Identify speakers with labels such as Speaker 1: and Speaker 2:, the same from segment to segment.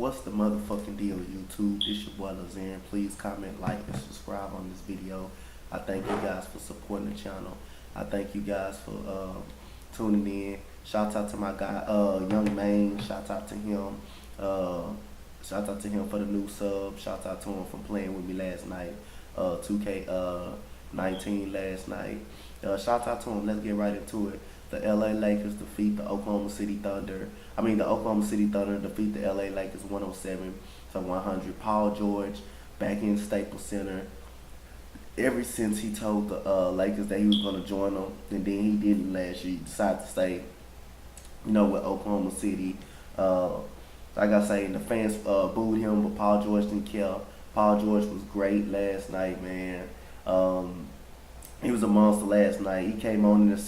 Speaker 1: What's the motherfucking deal, YouTube? This your boy Lazarian. Please comment, like, and subscribe on this video. I thank you guys for supporting the channel. I thank you guys for tuning in. Shout out to my guy, Young Maine. Shout out to him. Uh, Shout out to him for the new sub. Shout out to him for playing with me last night. 2K19 last night. Shout out to him. Let's get right into it. The LA Lakers defeat the Oklahoma City Thunder. The Oklahoma City Thunder defeat the LA Lakers 107-100. Paul George back in Staples Center. Ever since he told the Lakers that he was going to join them, and then he didn't last year, he decided to stay, with Oklahoma City. Like I say, the fans booed him, but Paul George didn't care. Paul George was great last night, man. He was a monster last night. He came on in the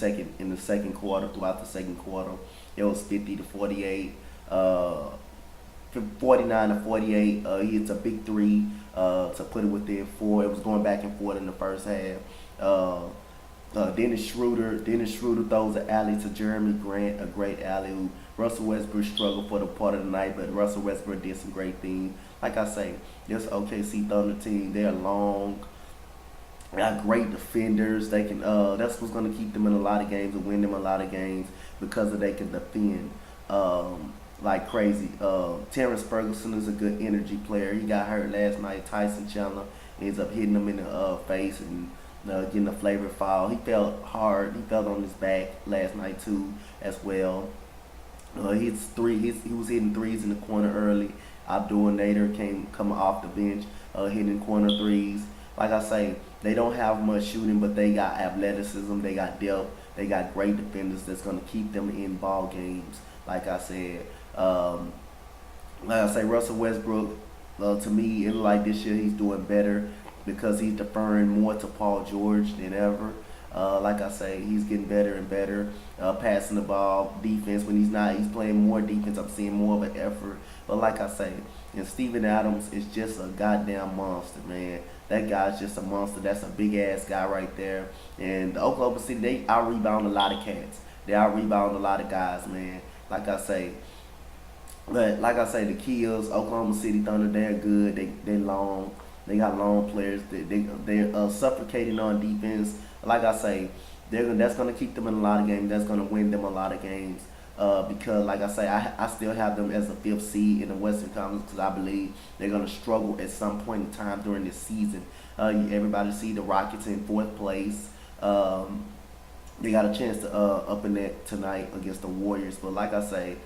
Speaker 1: second quarter. Throughout the second quarter, it was 50-48, 49-48. He hits a big three to put it within four. It was going back and forth in the first half. Dennis Schroeder throws an alley to Jeremy Grant, a great alley. Russell Westbrook struggled for the part of the night, but Russell Westbrook did some great things. Like I say, this OKC Thunder team, they're long. They got great defenders. They can. That's what's going to keep them in a lot of games and win them a lot of games because they can defend like crazy. Terrence Ferguson is a good energy player. He got hurt last night. Tyson Chandler ends up hitting him in the face and getting a flagrant foul. He felt hard. He felt on his back last night too, as well. He was hitting threes in the corner early. Abdul Nader coming off the bench, hitting corner threes. Like I say, they don't have much shooting, but they got athleticism, they got depth, they got great defenders that's going to keep them in ball games. Like I said, Russell Westbrook, to me, it look like this year he's doing better because he's deferring more to Paul George than ever. Like I say, he's getting better and better, passing the ball, defense. When he's playing more defense. I'm seeing more of an effort. But like I say, and Steven Adams is just a goddamn monster, man. That guy's just a monster. That's a big ass guy right there. And the Oklahoma City, they out rebound a lot of cats. They out rebound a lot of guys, man. Like I say, the key is Oklahoma City Thunder. They're good. They long. They got long players. They're suffocating on defense. Like I say, that's gonna keep them in a lot of games. That's gonna win them a lot of games. Because, like I say, I still have them as a 5th seed in the Western Conference because I believe they're gonna struggle at some point in time during this season. Everybody see the Rockets in 4th place. They got a chance to up in that tonight against the Warriors. But like I say,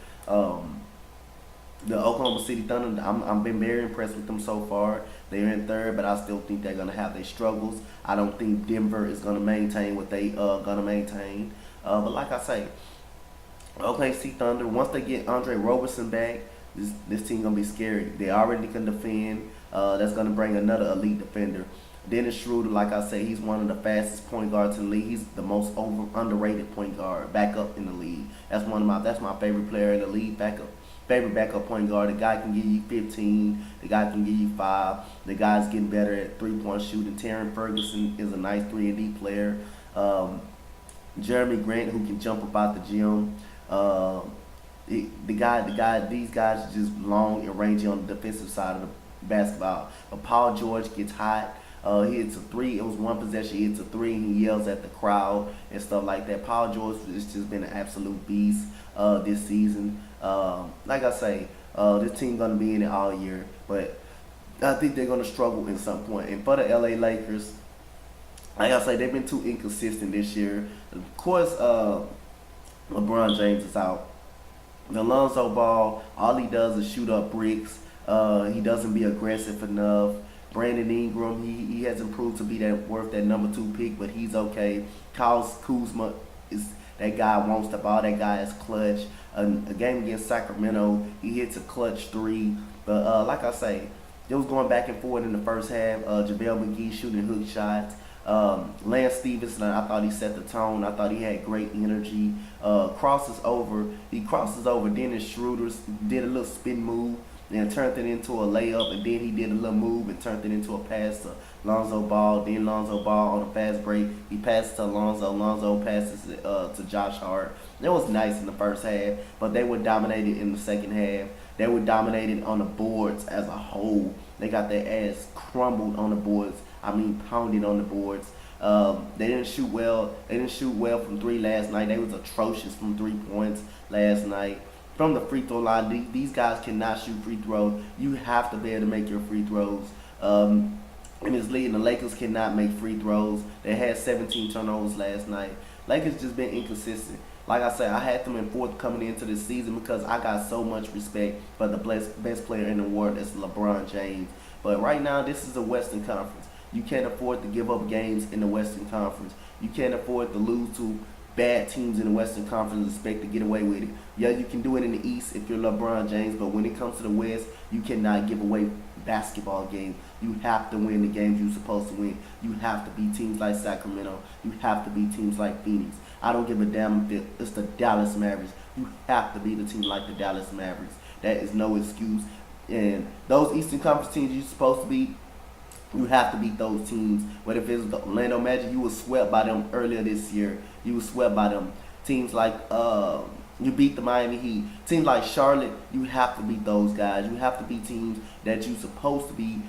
Speaker 1: the Oklahoma City Thunder, I'm been very impressed with them so far. They're in 3rd, but I still think they're gonna have their struggles. I don't think Denver is gonna maintain what they gonna maintain. But like I say, OKC Thunder, once they get Andre Roberson back, this team gonna be scary. They already can defend. That's gonna bring another elite defender. Dennis Schroeder, like I say, he's one of the fastest point guards in the league. He's the most underrated point guard, backup in the league. That's my favorite player in the league, favorite backup point guard. The guy can give you 15. The guy can give you 5. The guy's getting better at 3-point shooting. Terrence Ferguson is a nice 3-and-D player. Jeremy Grant, who can jump about the gym. These guys are just long and rangy on the defensive side of the basketball. But Paul George gets hot. He hits a 3. It was one possession. He hits a 3 and he yells at the crowd and stuff like that. Paul George has just been an absolute beast this season. Like I say, this team gonna be in it all year, but I think they're gonna struggle in some point. And for the LA Lakers, like I say, they've been too inconsistent this year. Of course, LeBron James is out. Alonzo Ball, all he does is shoot up bricks. He doesn't be aggressive enough. Brandon Ingram, he hasn't proved to be worth that number 2 pick, but he's okay. Kyle Kuzma is that guy wants the ball. That guy is clutch. A game against Sacramento, he hits a clutch 3. But like I say, it was going back and forth in the first half. JaVale McGee shooting hook shots. Lance Stevenson, I thought he set the tone. I thought he had great energy. He crosses over Dennis Schroeder, did a little spin move, and turned it into a layup, and then he did a little move and turned it into a pass to Lonzo Ball. Then Lonzo Ball on a fast break, he passes to Lonzo. Lonzo passes to Josh Hart. It was nice in the first half, but they were dominated in the second half. They were dominated on the boards as a whole. They got their ass crumbled on the boards. I mean, pounded on the boards. They didn't shoot well. They didn't shoot well from three last night. They was atrocious from 3 points last night. From the free throw line, these guys cannot shoot free throws. You have to be able to make your free throws. In this league, the Lakers cannot make free throws. They had 17 turnovers last night. Lakers just been inconsistent. Like I said, I had them in fourth coming into this season because I got so much respect for the best player in the world, that's LeBron James. But right now, this is a Western Conference. You can't afford to give up games in the Western Conference. You can't afford to lose to bad teams in the Western Conference and expect to get away with it. Yeah, you can do it in the East if you're LeBron James, but when it comes to the West, you cannot give away basketball games. You have to win the games you're supposed to win. You have to beat teams like Sacramento. You have to beat teams like Phoenix. I don't give a damn if it's the Dallas Mavericks. You have to beat a team like the Dallas Mavericks. That is no excuse. And those Eastern Conference teams you're supposed to beat, you have to beat those teams. But if it's the Orlando Magic, you were swept by them earlier this year. You were swept by them. Teams like you beat the Miami Heat. Teams like Charlotte, you have to beat those guys. You have to beat teams that you're supposed to beat.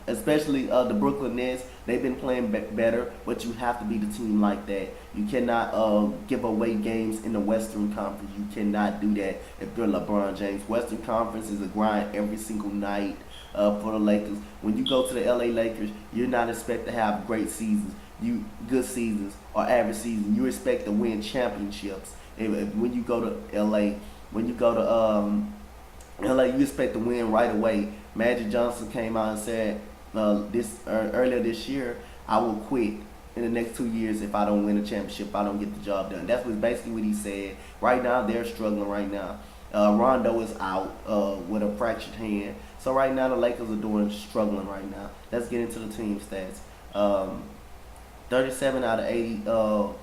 Speaker 1: Especially the Brooklyn Nets. They've been playing better, but you have to beat a team like that. You cannot give away games in the Western Conference. You cannot do that if you're LeBron James. Western Conference is a grind every single night. For the Lakers, when you go to the LA Lakers, you're not expect to have great seasons, good seasons or average seasons. You expect to win championships. When you go to LA, LA, you expect to win right away. Magic Johnson came out and said earlier this year, I will quit in the next 2 years if I don't win a championship, if I don't get the job done. That's basically what he said. Right now, they're struggling right now. Rondo is out with a fractured hand. So right now the Lakers are struggling right now. Let's get into the team stats. 37 out of 80, out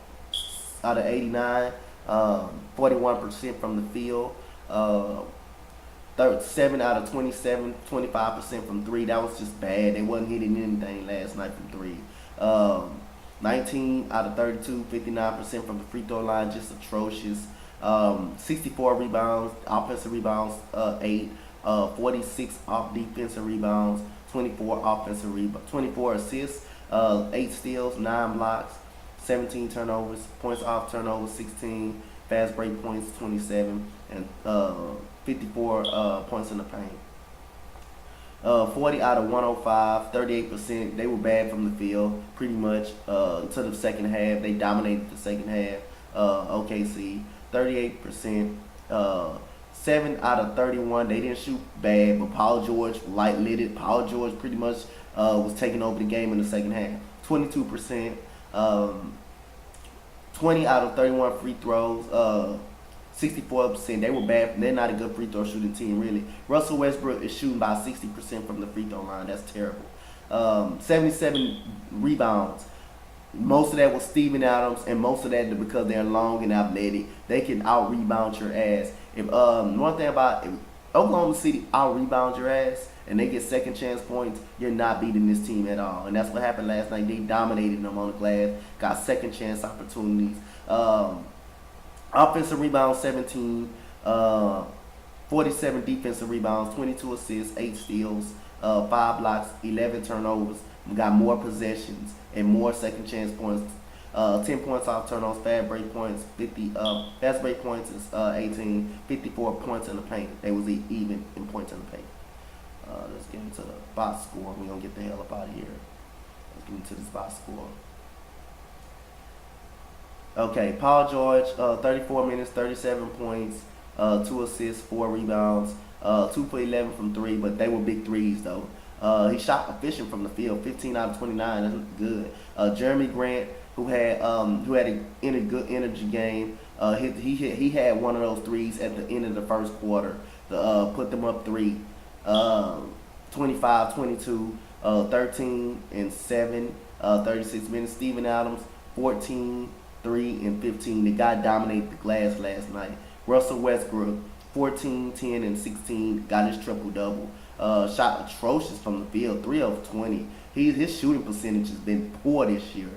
Speaker 1: of 89, 41% from the field. 7 out of 27, 25% from three. That was just bad. They wasn't hitting anything last night from three. 19 out of 32, 59% from the free throw line, just atrocious. 64 rebounds, offensive rebounds, 8. 46 off defensive rebounds, 24 assists, 8 steals, 9 blocks, 17 turnovers, points off turnovers, 16, fast break points, 27, and 54 points in the paint. 40 out of 105, 38%. They were bad from the field, pretty much until the second half. They dominated the second half. OKC, 38%. 7 out of 31. They didn't shoot bad, but Paul George lit it. Paul George pretty much was taking over the game in the second half. 22%. 20 out of 31 free throws. 64%. They were bad. They're not a good free throw shooting team, really. Russell Westbrook is shooting by 60% from the free throw line. That's terrible. 77 rebounds. Most of that was Steven Adams, and most of that because they're long and athletic. They can out-rebound your ass. If one thing about if Oklahoma City out-rebound your ass and they get second chance points, you're not beating this team at all. And that's what happened last night. They dominated them on the glass, got second chance opportunities. Offensive rebounds, 17. 47 defensive rebounds, 22 assists, 8 steals, 5 blocks, 11 turnovers. We got more possessions and more second chance points. 10 points off turnovers, fast break points, 50. Fast break points is 18. 54 points in the paint. They was even in points in the paint. Let's get into the box score. We're gonna get the hell up out of here. Let's get into this box score. Okay, Paul George, 34 minutes, 37 points, 2 assists, 4 rebounds, 2 for 11 from 3, but they were big threes though. He shot efficient from the field, 15 out of 29. That's good. Jeremy Grant, who had a good energy game, he had one of those threes at the end of the first quarter to put them up 3. 25, 22, 13 and 7, 36 minutes. Steven Adams, 14, 3 and 15. The guy dominated the glass last night. Russell Westbrook, 14, 10 and 16. Got his triple double. Shot atrocious from the field, 3 of 20. His shooting percentage has been poor this year.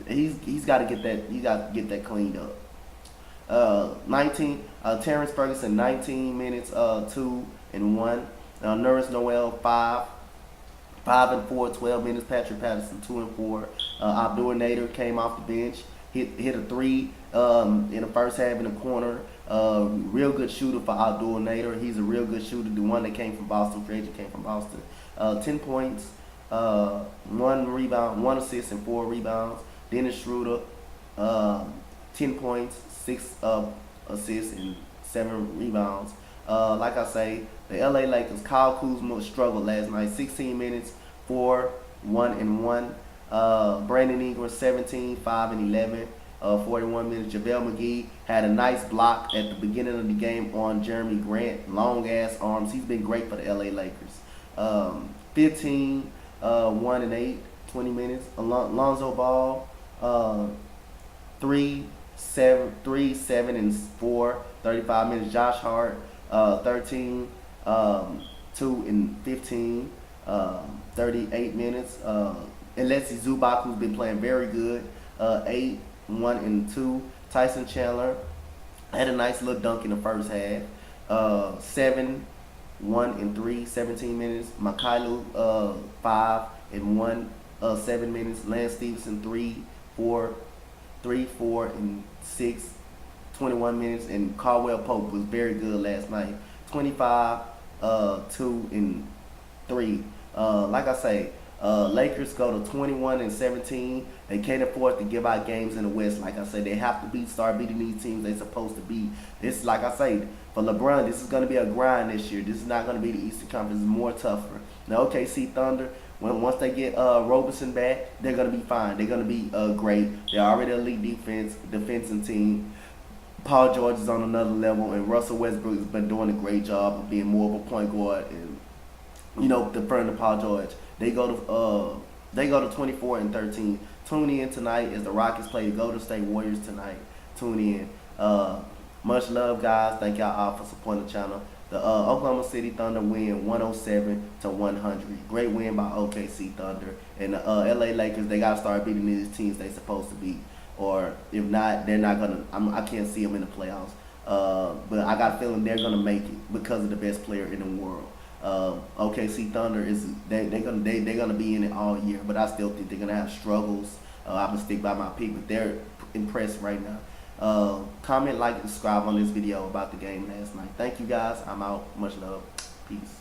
Speaker 1: He's got to get that. He got to get that cleaned up. Terrence Ferguson 19 minutes, 2-1. Nerys Noel 5 and 4, 12 minutes. Patrick Patterson 2 and 4. Abdul Nader came off the bench, hit a three in the first half in the corner. Real good shooter for Abdul Nader. He's a real good shooter. The one that came from Boston, free agent came from Boston. 10 points, 1 rebound, 1 assist, and 4 rebounds. Dennis Schroeder, 10 points, 6 assists, and 7 rebounds. Like I say, the LA Lakers, Kyle Kuzma struggled last night. 16 minutes, 4, 1 and 1. Brandon Ingram 17, 5 and 11. 41 minutes. JaVale McGee had a nice block at the beginning of the game on Jeremy Grant. Long ass arms. He's been great for the LA Lakers. 15, 1 and 8, 20 minutes. Lonzo Ball, 3, 7 and 4, 35 minutes. Josh Hart, 13, 2 and 15, 38 minutes. Alexi Zubac, who's been playing very good, 8, 1 and 2. Tyson Chandler had a nice little dunk in the first half. 7, 1 and 3, 17 minutes. Mikhailo, 5 and 1, 7 minutes. Lance Stevenson 3, 4 and 6, 21 minutes. And Caldwell Pope was very good last night. 25, 2 and 3. Like I say, Lakers go to 21 and 17. They can't afford to give out games in the West. Like I said, they have to start beating these teams they're supposed to beat. This, like I say, for LeBron, this is going to be a grind this year. This is not going to be the Eastern Conference. It's more tougher. Now, OKC Thunder, once they get Roberson back, they're going to be fine. They're going to be great. They're already a elite defensive team. Paul George is on another level, and Russell Westbrook has been doing a great job of being more of a point guard and, deferring to Paul George. They go to 24 and 13. Tune in tonight as the Rockets play the Golden State Warriors tonight. Tune in. Much love, guys. Thank y'all all for supporting the channel. The Oklahoma City Thunder win 107-100. Great win by OKC Thunder. And the LA Lakers, they got to start beating these teams they supposed to beat. Or if not, they're not going to. I can't see them in the playoffs. But I got a feeling they're going to make it because of the best player in the world. OKC Thunder they're gonna be in it all year, but I still think they're gonna have struggles. I'm gonna stick by my pick, but they're impressed right now. Comment, like, and subscribe on this video about the game last night. Thank you guys. I'm out. Much love. Peace.